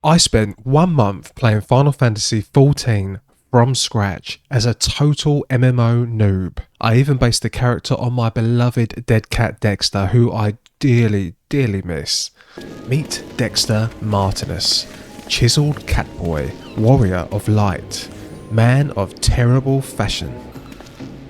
I spent 1 month playing Final Fantasy XIV from scratch as a total MMO noob. I even based the character on my beloved dead cat Dexter, who I dearly, dearly miss. Meet Dexter Martinus, chiselled catboy, warrior of light, man of terrible fashion.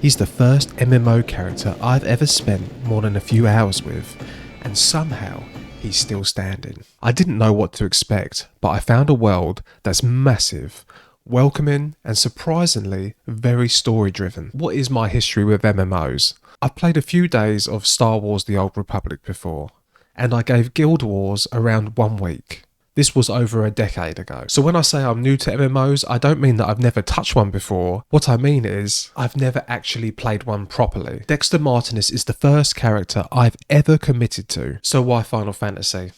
He's the first MMO character I've ever spent more than a few hours with, and somehow he's still standing. I didn't know what to expect, but I found a world that's massive, welcoming, and surprisingly very story driven. What is my history with MMOs? I've played a few days of Star Wars The Old Republic before, and I gave Guild Wars around 1 week. This was over a decade ago. So when I say I'm new to MMOs, I don't mean that I've never touched one before. What I mean is, I've never actually played one properly. Dexter Martinus is the first character I've ever committed to. So why Final Fantasy?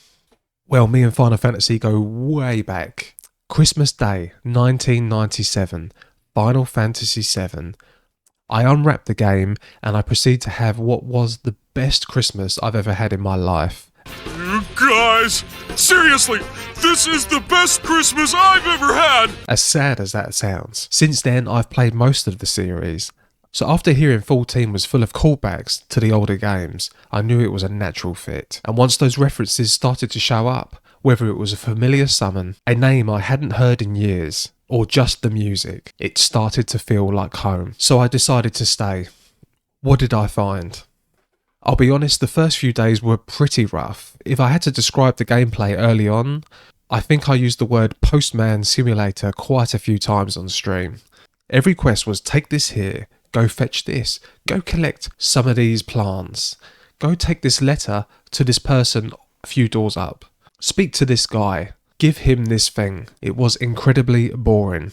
Well, me and Final Fantasy go way back. Christmas Day, 1997, Final Fantasy XIV. I unwrapped the game and I proceed to have what was the best Christmas I've ever had in my life. You guys, seriously, this is the best Christmas I've ever had! As sad as that sounds. Since then, I've played most of the series. So after hearing 14 was full of callbacks to the older games, I knew it was a natural fit. And once those references started to show up, whether it was a familiar summon, a name I hadn't heard in years, or just the music, it started to feel like home. So I decided to stay. What did I find? I'll be honest, the first few days were pretty rough. If I had to describe the gameplay early on, I think I used the word postman simulator quite a few times on stream. Every quest was take this here, go fetch this, go collect some of these plants, go take this letter to this person a few doors up, speak to this guy, give him this thing. It was incredibly boring.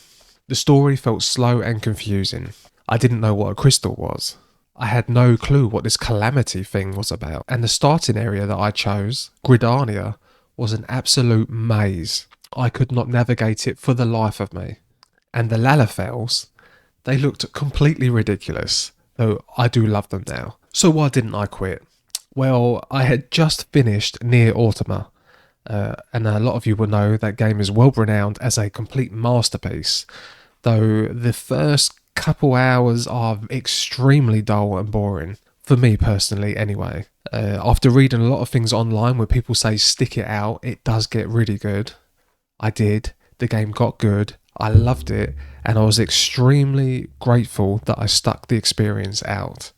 The story felt slow and confusing. I didn't know what a crystal was. I had no clue what this calamity thing was about, and the starting area that I chose, Gridania, was an absolute maze. I could not navigate it for the life of me. And the Lalafels, they looked completely ridiculous, though I do love them now. So why didn't I quit? Well, I had just finished Near Automata, and a lot of you will know that game is well renowned as a complete masterpiece, though the first couple hours are extremely dull and boring, for me personally anyway. After reading a lot of things online where people say stick it out, it does get really good. I did. The game got good. I loved it, and I was extremely grateful that I stuck the experience out.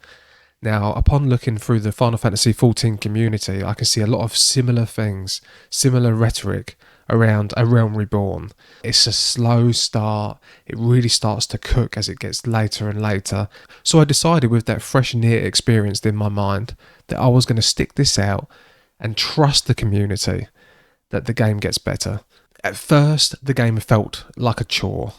Now, upon looking through the Final Fantasy XIV community, I can see a lot of similar things, similar rhetoric around A Realm Reborn. It's a slow start. It really starts to cook as it gets later and later. So I decided, with that fresh Nier experience in my mind, that I was going to stick this out and trust the community that the game gets better. At first, the game felt like a chore,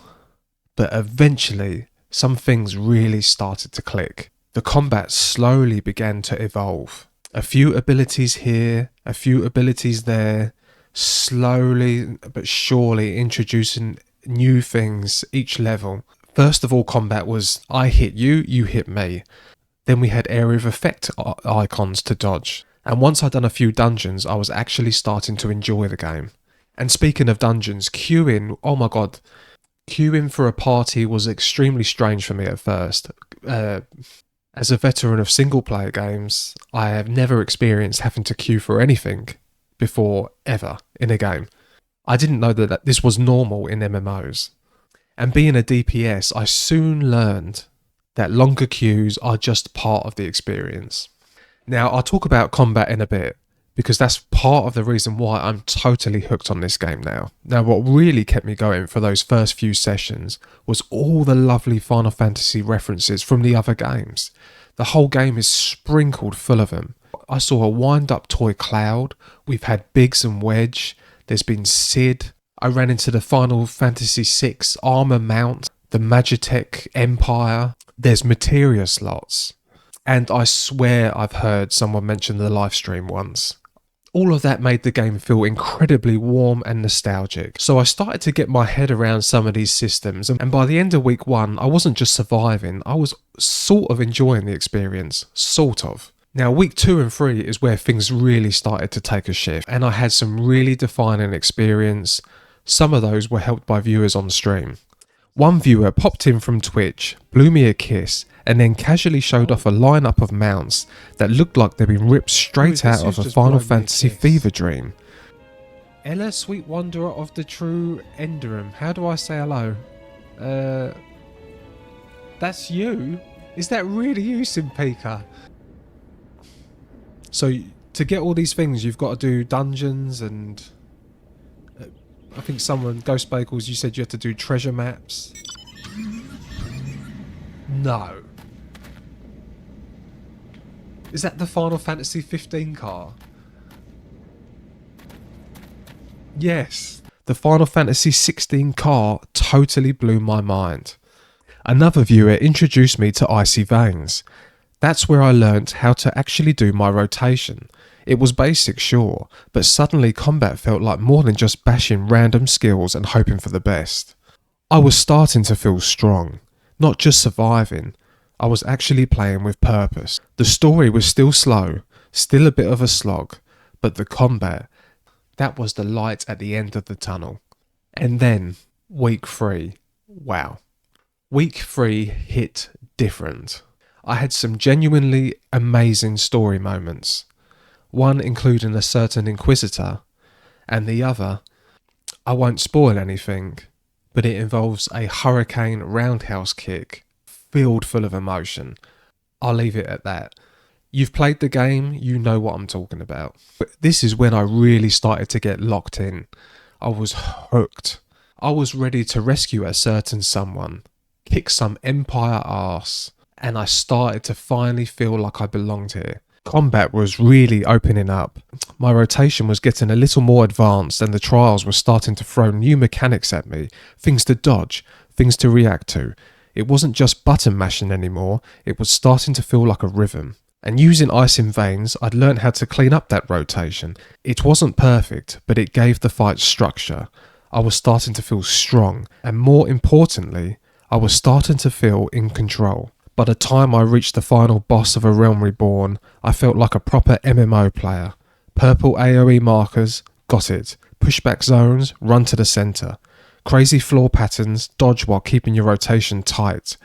but eventually some things really started to click. The combat slowly began to evolve. A few abilities here, a few abilities there, slowly but surely introducing new things each level. First of all, combat was I hit you, you hit me. Then we had area of effect icons to dodge. And once I'd done a few dungeons, I was actually starting to enjoy the game. And speaking of dungeons, queuing, oh my god, queuing for a party was extremely strange for me at first. As a veteran of single player games, I have never experienced having to queue for anything before, ever, in a game. I didn't know that this was normal in MMOs. And being a DPS, I soon learned that longer queues are just part of the experience. Now, I'll talk about combat in a bit, because that's part of the reason why I'm totally hooked on this game now. Now, what really kept me going for those first few sessions was all the lovely Final Fantasy references from the other games. The whole game is sprinkled full of them. I saw a wind-up toy Cloud, we've had Biggs and Wedge, there's been Sid, I ran into the Final Fantasy VI armor mount, the Magitech Empire, there's materia slots, and I swear I've heard someone mention the live stream once. All of that made the game feel incredibly warm and nostalgic. So I started to get my head around some of these systems, and by the end of week 1, I wasn't just surviving, I was sort of enjoying the experience. Sort of. Now, week 2 and 3 is where things really started to take a shift, and I had some really defining experience Some of those were helped by viewers on stream. One viewer popped in from Twitch, blew me a kiss, and then casually showed off a lineup of mounts that looked like they'd been ripped straight out of a Final Fantasy fever dream. Ella, sweet wanderer of the true Enderum. How do I say hello? That's you? Is that really you, Simpika? So, to get all these things, you've got to do dungeons and... I think someone, Ghost Bagels, you said you had to do treasure maps. No. Is that the Final Fantasy XV car? Yes. The Final Fantasy XVI car totally blew my mind. Another viewer introduced me to Icy Veins. That's where I learnt how to actually do my rotation. It was basic, sure, but suddenly combat felt like more than just bashing random skills and hoping for the best. I was starting to feel strong, not just surviving. I was actually playing with purpose. The story was still slow, still a bit of a slog, but the combat, that was the light at the end of the tunnel. And then, week 3, wow. Week 3 hit different. I had some genuinely amazing story moments. One including a certain Inquisitor, and the other, I won't spoil anything, but it involves a hurricane roundhouse kick filled full of emotion. I'll leave it at that. You've played the game, you know what I'm talking about. But this is when I really started to get locked in. I was hooked. I was ready to rescue a certain someone, kick some Empire arse, and I started to finally feel like I belonged here. Combat was really opening up. My rotation was getting a little more advanced and the trials were starting to throw new mechanics at me, things to dodge, things to react to. It wasn't just button mashing anymore, it was starting to feel like a rhythm. And using Ice in Veins, I'd learned how to clean up that rotation. It wasn't perfect, but it gave the fight structure. I was starting to feel strong, and more importantly, I was starting to feel in control. By the time I reached the final boss of A Realm Reborn, I felt like a proper MMO player. Purple AoE markers, got it. Pushback zones, run to the centre. Crazy floor patterns, dodge while keeping your rotation tight.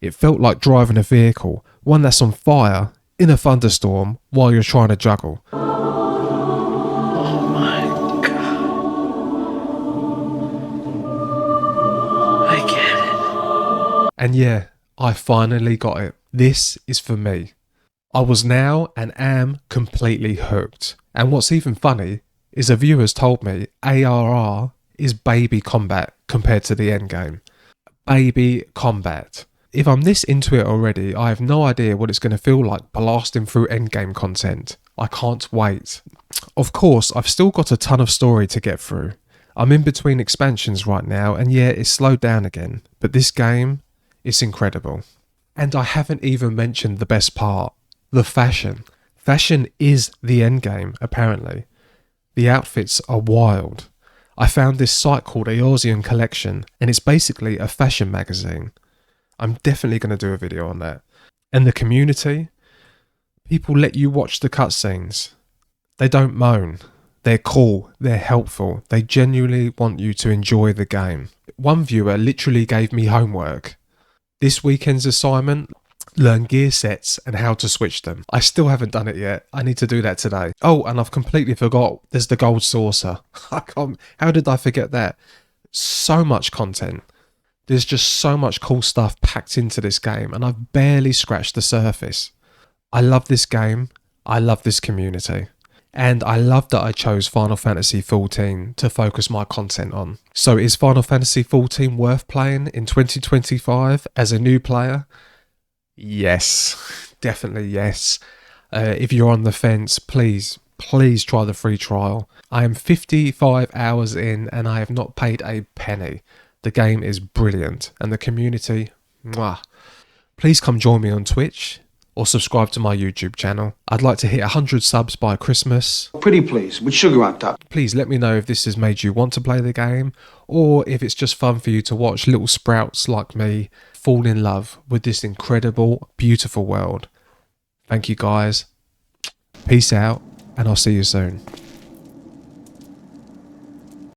It felt like driving a vehicle, one that's on fire, in a thunderstorm, while you're trying to juggle. Oh my god. I get it. And yeah, I finally got it. This is for me. I was now and am completely hooked. And what's even funny is a viewer's told me ARR is baby combat compared to the endgame. Baby combat. If I'm this into it already, I have no idea what it's going to feel like blasting through endgame content. I can't wait. Of course, I've still got a ton of story to get through. I'm in between expansions right now, and yeah, it's slowed down again. But this game, it's incredible. And I haven't even mentioned the best part, the fashion. Fashion is the endgame, apparently. The outfits are wild. I found this site called Eorzea Collection, and it's basically a fashion magazine. I'm definitely going to do a video on that. And the community, people let you watch the cutscenes. They don't moan. They're cool. They're helpful. They genuinely want you to enjoy the game. One viewer literally gave me homework. This weekend's assignment, learn gear sets and how to switch them. I still haven't done it yet. I need to do that today. Oh, and I've completely forgot there's the gold saucer. How did I forget that? So much content. There's just so much cool stuff packed into this game, and I've barely scratched the surface. I love this game. I love this community. And I love that I chose Final Fantasy XIV to focus my content on. So is Final Fantasy XIV worth playing in 2025 as a new player? Yes, definitely yes. If you're on the fence, please try the free trial. I am 55 hours in and I have not paid a penny. The game is brilliant and the community, mwah. Please come join me on Twitch or subscribe to my YouTube channel. I'd like to hit 100 subs by Christmas. Pretty please, with sugar on top. Please let me know if this has made you want to play the game or if it's just fun for you to watch little sprouts like me fall in love with this incredible, beautiful world. Thank you guys. Peace out and I'll see you soon.